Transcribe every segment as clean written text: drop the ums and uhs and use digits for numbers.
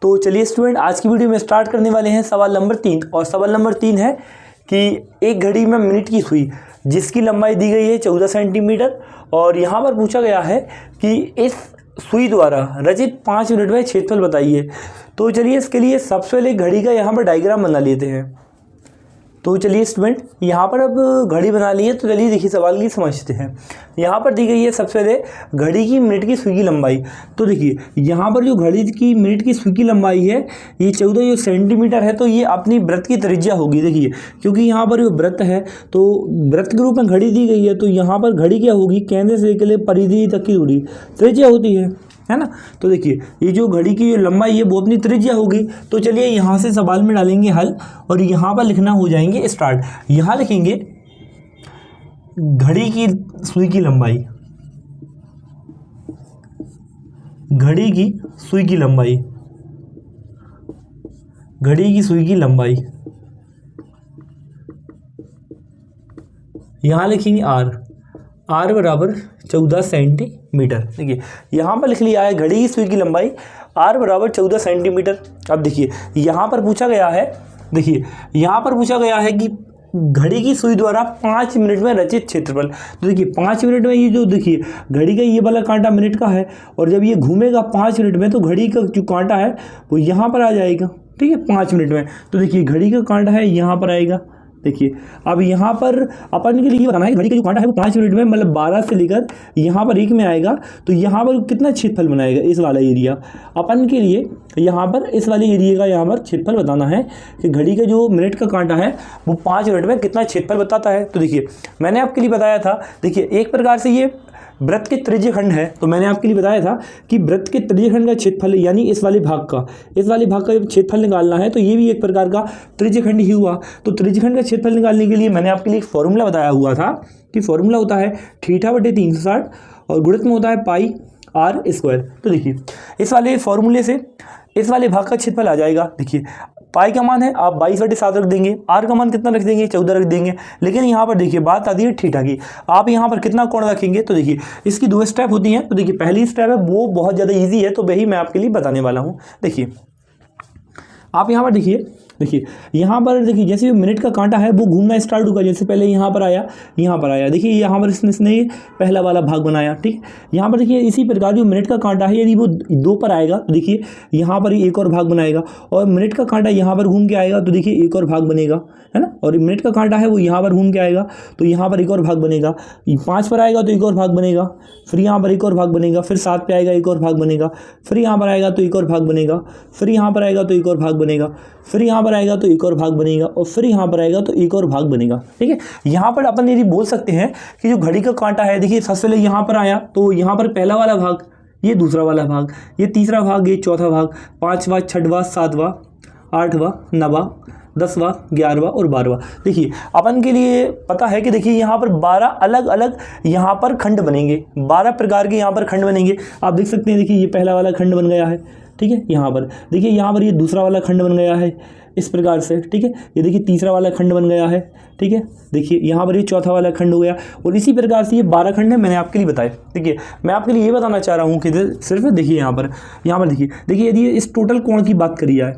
तो चलिए स्टूडेंट, आज की वीडियो में स्टार्ट करने वाले हैं सवाल नंबर 3। और सवाल नंबर 3 है कि एक घड़ी में मिनट की सुई जिसकी लंबाई दी गई है 14 सेंटीमीटर, और यहाँ पर पूछा गया है कि इस सुई द्वारा रचित 5 मिनट में क्षेत्रफल बताइए। तो चलिए इसके लिए सबसे पहले घड़ी का यहाँ पर डायग्राम बना लेते हैं। तो चलिए स्टूडेंट, यहाँ पर अब घड़ी बना ली है, तो चलिए देखिए सवाल की समझते हैं। यहाँ पर दी गई है सबसे पहले घड़ी की मिनट की सुई की लंबाई। तो देखिए यहाँ पर जो घड़ी की मिनट की सुई की लंबाई है ये 14 जो सेंटीमीटर है, तो ये अपनी वृत्त की त्रिज्या होगी। देखिए क्योंकि यहाँ पर जो वृत्त है तो वृत्त के रूप में घड़ी दी गई है, तो यहाँ पर घड़ी क्या होगी, केंद्र से लेकर परिधि तक की दूरी त्रिज्या होती है ना। तो देखिए ये जो घड़ी की जो लंबाई है वो अपनी त्रिज्या होगी। तो चलिए यहाँ से सवाल में डालेंगे हल, और यहाँ पर लिखना हो जाएंगे स्टार्ट। यहाँ लिखेंगे घड़ी की सुई की लंबाई, घड़ी की सुई की लंबाई, घड़ी की सुई की लंबाई। यहाँ लिखेंगे आर बराबर 14 सेंटीमीटर। देखिए यहाँ पर लिख लिया है घड़ी की सुई की लंबाई आर बराबर 14 सेंटीमीटर। अब देखिए यहाँ पर पूछा गया है, देखिए यहाँ पर पूछा गया है कि घड़ी की सुई द्वारा 5 मिनट में रचित क्षेत्रफल। तो देखिए 5 मिनट में ये जो देखिए घड़ी का ये वाला कांटा मिनट का है, और जब ये घूमेगा 5 मिनट में तो घड़ी का जो कांटा है वो यहाँ पर आ जाएगा। ठीक है, 5 मिनट में। तो देखिए घड़ी का कांटा है यहाँ पर आएगा। देखिए अब यहाँ पर अपन के लिए ये बताना है घड़ी का जो कांटा है वो 5 मिनट में मतलब 12 से लेकर यहाँ पर 1 में आएगा, तो यहाँ पर कितना क्षेत्रफल बनाएगा इस वाला एरिया। अपन के लिए यहाँ पर इस वाले एरिया का यहाँ पर क्षेत्रफल बताना है कि घड़ी का जो मिनट का कांटा है वो 5 मिनट में कितना क्षेत्रफल बताता है। तो देखिए मैंने आपके लिए बताया था, देखिए एक प्रकार से ये वृत्त के त्रिज्यखंड है, तो मैंने आपके लिए बताया था कि वृत्त के त्रिज्यखंड का क्षेत्रफल यानी इस वाले भाग का जब क्षेत्रफल निकालना है तो ये भी एक प्रकार का त्रिज्यखंड ही हुआ। तो त्रिज्यखंड का क्षेत्रफल निकालने के लिए मैंने आपके लिए एक फॉर्मूला बताया हुआ था कि फॉर्मूला होता है θ/360 और गुणित में होता है पाई आर स्क्वायर। तो देखिए इस वाले फॉर्मूले से इस वाले भाग का क्षेत्रफल आ जाएगा। देखिए पाई का मान है आप 22/7 रख देंगे, आर का मान कितना रख देंगे 14 रख देंगे। लेकिन यहाँ पर देखिए बात आती है थीटा की, आप यहाँ पर कितना कोण रखेंगे। तो देखिए इसकी 2 स्टेप होती हैं। तो देखिए पहली स्टेप है वो बहुत ज़्यादा इजी है, तो वही मैं आपके लिए बताने वाला हूँ। देखिए आप यहाँ पर देखिए यहाँ पर देखिए जैसे मिनट का कांटा है वो घूमना स्टार्ट होगा। जैसे पहले यहाँ पर आया, देखिए यहाँ पर इसने पहला वाला भाग बनाया। ठीक है, यहाँ पर देखिए इसी प्रकार जो मिनट का कांटा है यदि वो 2 पर आएगा तो देखिए यहाँ पर एक और भाग बनाएगा, और मिनट का कांटा यहाँ पर घूम के आएगा तो देखिए एक और भाग बनेगा, है ना। और मिनट का कांटा है वो यहाँ पर घूम के आएगा तो यहाँ पर एक और भाग बनेगा, 5 पर आएगा तो एक और भाग बनेगा, फिर यहाँ पर एक और भाग बनेगा, फिर 7 पे आएगा एक और भाग बनेगा, फिर यहाँ पर आएगा तो एक और भाग बनेगा, फिर यहाँ पर आएगा तो एक और भाग बनेगा, फिर यहाँ पर आएगा तो एक और भाग बनेगा, और फिर यहाँ पर आएगा तो एक और भाग बनेगा। ठीक है, यहाँ पर अपन यदि बोल सकते हैं कि जो घड़ी का कांटा है, देखिए सबसे पहले यहाँ पर आया तो यहाँ पर पहला वाला भाग, ये दूसरा वाला भाग, ये तीसरा भाग, ये चौथा भाग, 5वां 6वां 7वां 8वां 9वां 10वां 11वां और 12वां। देखिए अपन के लिए पता है कि देखिए यहाँ पर 12 अलग अलग यहाँ पर खंड बनेंगे, 12 प्रकार के यहाँ पर खंड बनेंगे। आप देख सकते हैं, देखिए ये पहला वाला खंड बन गया है। ठीक है, यहाँ पर देखिए यहाँ पर ये दूसरा वाला खंड बन गया है इस प्रकार से। ठीक है, ये देखिए तीसरा वाला खंड बन गया है। ठीक है, देखिए यहाँ पर ये चौथा वाला खंड हो गया, और इसी प्रकार से ये 12 खंड है मैंने आपके लिए बताए। देखिए मैं आपके लिए ये बताना चाह रहा हूँ कि सिर्फ देखिए यहाँ पर देखिए यदि इस टोटल कोण की बात करी जाए,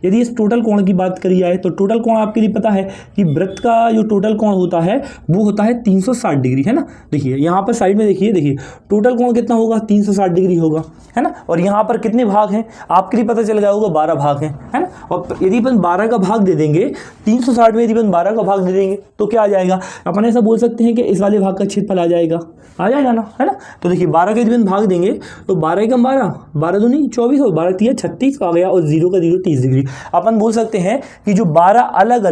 यदि इस टोटल कोण की बात करी जाए तो टोटल कोण आपके लिए पता है कि वृत्त का जो टोटल कोण होता है वो होता है 360 डिग्री, है ना। देखिए यहाँ पर साइड में देखिए टोटल कोण कितना होगा 360 डिग्री होगा, है ना। और यहाँ पर कितने भाग हैं आपके लिए पता चल गया होगा, 12 भाग हैं, है ना। और यदि अपन 12 का भाग दे देंगे 360 में, यदि अपन 12 का भाग दे देंगे तो क्या आ जाएगा, अपन ऐसा बोल सकते हैं कि इस वाले भाग का क्षेत्रफल आ जाएगा ना, है ना। तो देखिए 12 का यदि अपन भाग देंगे तो 12 का 12 दूनी 24 और 12 3 36 आ गया, और 0 का 0 30 डिग्री। अपन बोल सकते हैं कि जो 12 अलग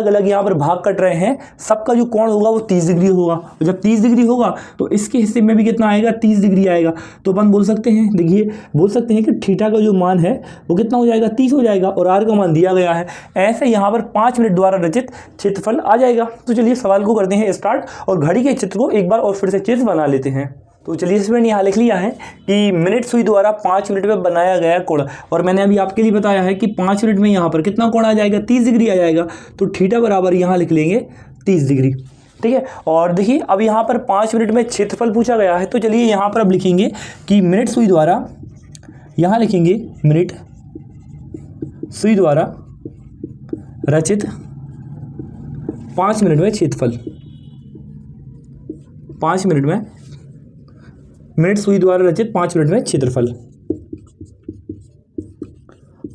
अलग यहाँ पर भाग कट रहे हैं, सबका जो कोण होगा वो 30 डिग्री होगा। और जब 30 डिग्री होगा तो इसके हिस्से में भी कितना आएगा, 30 डिग्री आएगा। तो अपन बोल सकते हैं, देखिए बोल सकते हैं कि थीटा का जो मान है वो कितना हो जाएगा, 30 हो जाएगा, और आर का मान दिया गया है। ऐसे यहाँ पर 5 मिनट द्वारा रचित क्षेत्रफल आ जाएगा। तो चलिए सवाल को करते हैं स्टार्ट, और घड़ी के चित्र को एक बार और फिर से चित्र बना लेते हैं। तो चलिए इसमें यहाँ लिख लिया है कि मिनट सुई द्वारा 5 मिनट में बनाया गया कोण, और मैंने अभी आपके लिए बताया है कि 5 मिनट में यहाँ पर कितना कोण आ जाएगा, 30 डिग्री आ जाएगा। तो थीटा बराबर यहाँ लिख लेंगे 30 डिग्री। ठीक है, और देखिए अब यहाँ पर 5 मिनट में क्षेत्रफल पूछा गया है, तो चलिए यहाँ पर अब लिखेंगे कि मिनट सुई द्वारा यहाँ लिखेंगे मिनट सुई द्वारा रचित 5 मिनट में क्षेत्रफल। 5 मिनट में, मिनट सुई द्वारा रचित 5 मिनट में क्षेत्रफल।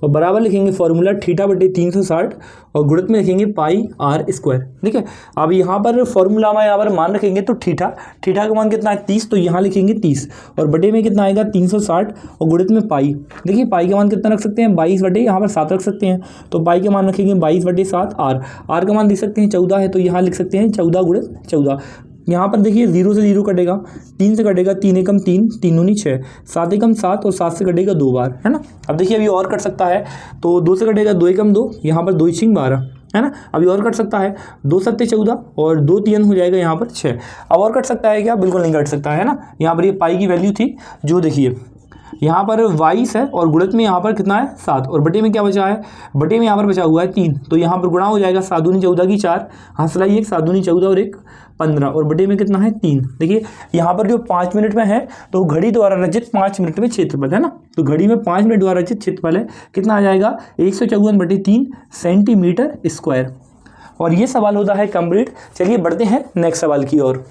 और बराबर लिखेंगे फॉर्मूला थीटा बटे 360 और गुणित में लिखेंगे पाई आर स्क्वायर। ठीक है, अब यहाँ पर फॉर्मूला में यहाँ पर मान रखेंगे तो थीटा का मान कितना है 30, तो यहाँ लिखेंगे 30 और बटे में कितना आएगा 360 और गुणित में पाई। देखिए पाई का मान कितना रख सकते हैं 22 बटे यहाँ पर 7 रख सकते हैं, तो पाई का मान रखेंगे 22 बटे 7। आर का मान लिख सकते हैं 14 है, तो यहाँ लिख सकते हैं 14 गुणित 14। यहाँ पर देखिए 0 से 0 कटेगा, 3 से कटेगा 3 एकम 3, 3 दूनी 6, 7 एकम 7 और 7 से कटेगा 2 बार, है ना। अब देखिए अभी और कट सकता है, तो 2 से कटेगा 2 एकम 2, यहाँ पर 2 इचिंग 12, है ना। अभी और कट सकता है 2 सत्ते 14 और 2 3 हो जाएगा यहाँ पर 6। अब और कट सकता है क्या, बिल्कुल नहीं कट सकता है ना। यहाँ पर ये पाई की वैल्यू थी जो देखिए यहाँ पर 22 है और गुणित में यहाँ पर कितना है 7 और बटे में क्या बचा है, बटे में यहाँ पर बचा हुआ है 3, तो यहाँ पर गुणा हो जाएगा 7 दूनी 14 की 4, हंसलाई 1, 7 दूनी 14 और 1 15 और बटे में कितना है 3। देखिए यहाँ पर जो 5 मिनट में है तो घड़ी द्वारा रचित 5 मिनट में क्षेत्रफल है ना, तो घड़ी में 5 मिनट द्वारा रचित क्षेत्रफल है कितना आ जाएगा 154/3 सेंटीमीटर स्क्वायर। और ये सवाल होता है कंप्लीट। चलिए बढ़ते हैं नेक्स्ट सवाल की ओर।